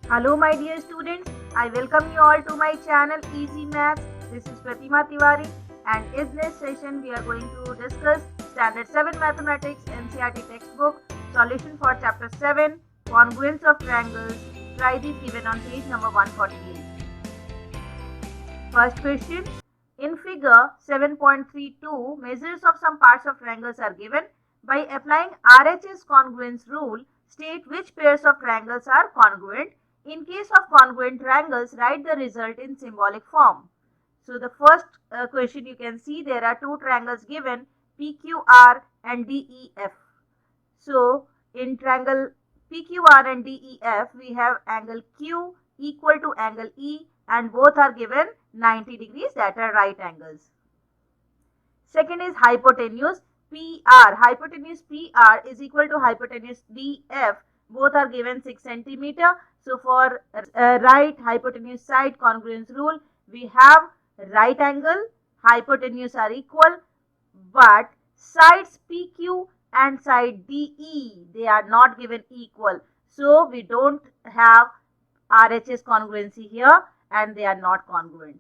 Hello my dear students, I welcome you all to my channel Easy Maths. This is Pratima Tiwari and in this session we are going to discuss Standard 7 Mathematics NCERT textbook solution for chapter 7 Congruence of Triangles. Try this given on page number 148. First question. In figure 7.32, measures of some parts of triangles are given. By applying RHS congruence rule, state which pairs of triangles are congruent. In case of congruent triangles, write the result in symbolic form. So the first question you can see there are two triangles given, PQR and DEF. So in triangle PQR and DEF, we have angle Q equal to angle E and both are given 90 degrees, that are right angles. Second is hypotenuse PR. Hypotenuse PR is equal to hypotenuse DF. Both are given 6 centimeter. So for right hypotenuse side congruence rule, we have right angle, hypotenuse are equal, but sides PQ and side DE, they are not given equal. So we don't have RHS congruency here and they are not congruent.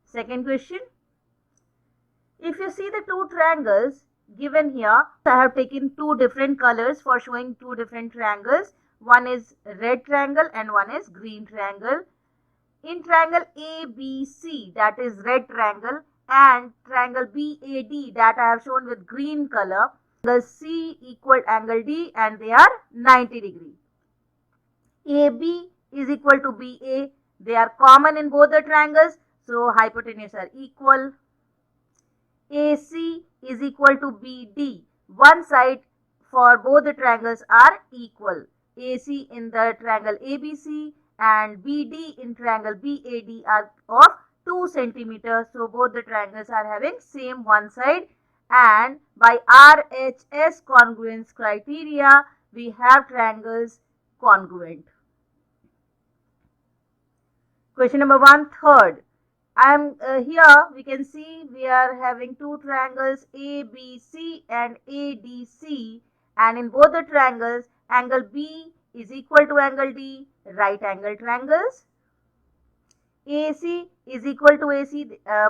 Second question. If you see the two triangles given here, I have taken two different colors for showing two different triangles. One is red triangle and one is green triangle. In triangle ABC, that is red triangle, and triangle BAD, that I have shown with green color, angle C equal angle D and they are 90 degree. AB is equal to BA, they are common in both the triangles, so hypotenuse are equal. AC is equal to BD. One side for both the triangles are equal. AC in the triangle ABC and BD in triangle BAD are of 2 centimeters. So both the triangles are having same one side, and by RHS congruence criteria we have triangles congruent. Question number 1, third. Here we can see we are having two triangles ABC and ADC, and in both the triangles angle B is equal to angle D, right angle triangles. AC is equal to AC,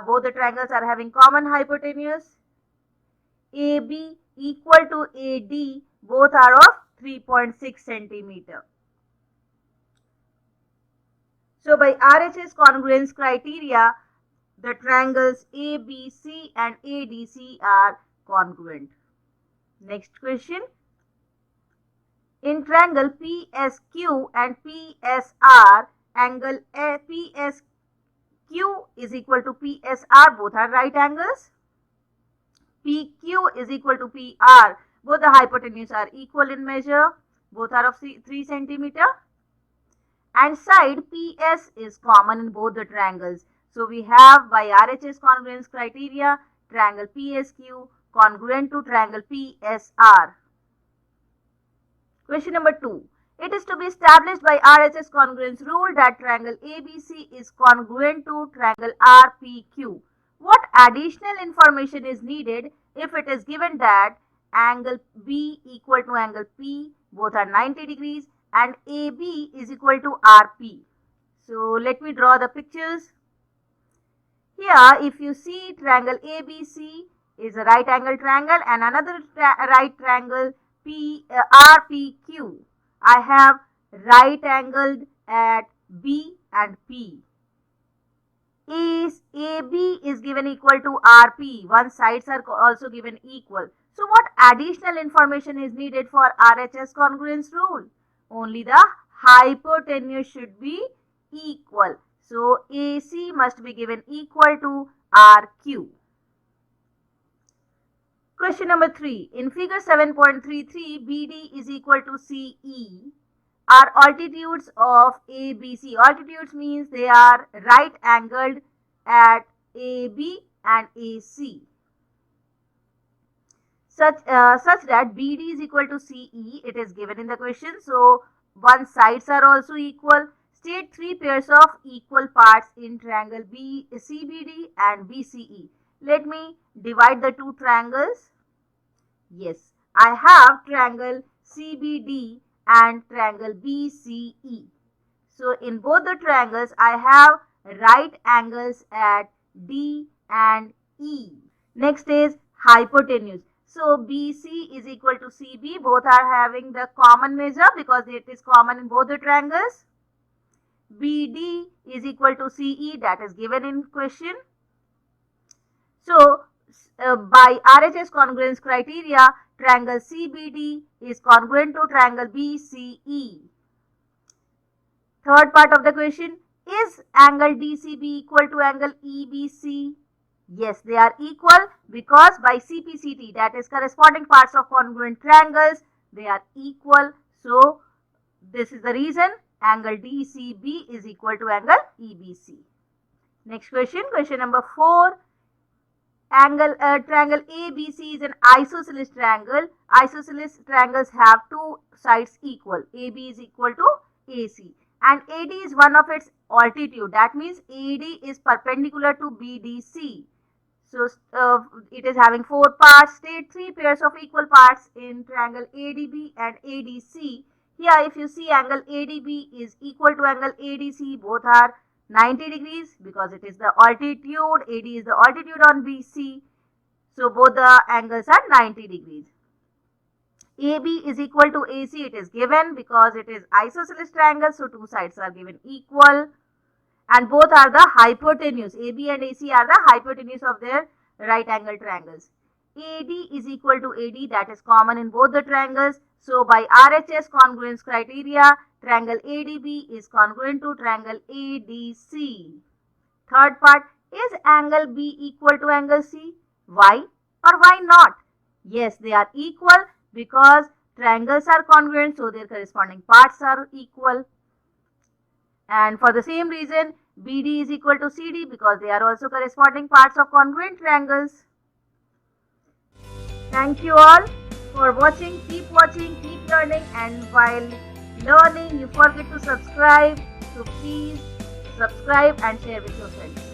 both the triangles are having common hypotenuse. AB equal to AD, both are of 3.6 centimeter. So by RHS congruence criteria, the triangles ABC and ADC are congruent. Next question. In triangle PSQ and PSR, angle PSQ is equal to PSR, both are right angles. PQ is equal to PR, both the hypotenuse are equal in measure, both are of 3 centimeter. And side PS is common in both the triangles. So we have by RHS congruence criteria, triangle PSQ congruent to triangle PSR. Question number 2. It is to be established by RHS congruence rule that triangle ABC is congruent to triangle RPQ. What additional information is needed if it is given that angle B equal to angle P, both are 90 degrees, and AB is equal to RP. So let me draw the pictures. Here if you see triangle ABC is a right angle triangle and another right triangle RPQ. I have right angled at B and P. AB is given equal to RP. One sides are also given equal. So what additional information is needed for RHS congruence rule? Only the hypotenuse should be equal. So AC must be given equal to RQ. Question number 3. In figure 7.33, BD is equal to CE are altitudes of ABC. Altitudes means they are right angled at AB and AC. Such that BD is equal to CE, it is given in the question. So one sides are also equal. State 3 pairs of equal parts in triangle CBD and BCE. Let me divide the two triangles. Yes, I have triangle CBD and triangle BCE. So in both the triangles, I have right angles at D and E. Next is hypotenuse. So BC is equal to CB. Both are having the common measure because it is common in both the triangles. BD is equal to CE, that is given in question. So by RHS congruence criteria, triangle CBD is congruent to triangle BCE. Third part of the question, is angle DCB equal to angle EBC? Yes, they are equal because by CPCT, that is corresponding parts of congruent triangles, they are equal. So this is the reason angle DCB is equal to angle EBC. Next question, question number 4. Triangle ABC is an isosceles triangle. Isosceles triangles have two sides equal. AB is equal to AC. And AD is one of its altitude. That means AD is perpendicular to BDC. So it is having 4 parts. State 3 pairs of equal parts in triangle ADB and ADC. Here if you see angle ADB is equal to angle ADC. Both are 90 degrees because it is the altitude. AD is the altitude on BC. So both the angles are 90 degrees. AB is equal to AC. It is given because it is isosceles triangle. So two sides are given equal. And both are the hypotenuse. AB and AC are the hypotenuse of their right angle triangles. AD is equal to AD, that is common in both the triangles. So by RHS congruence criteria, triangle ADB is congruent to triangle ADC. Third part, is angle B equal to angle C? Why or why not? Yes, they are equal because triangles are congruent, so their corresponding parts are equal. And for the same reason, BD is equal to CD because they are also corresponding parts of congruent triangles. Thank you all for watching. Keep watching, keep learning, and while learning, you forget to subscribe. So please subscribe and share with your friends.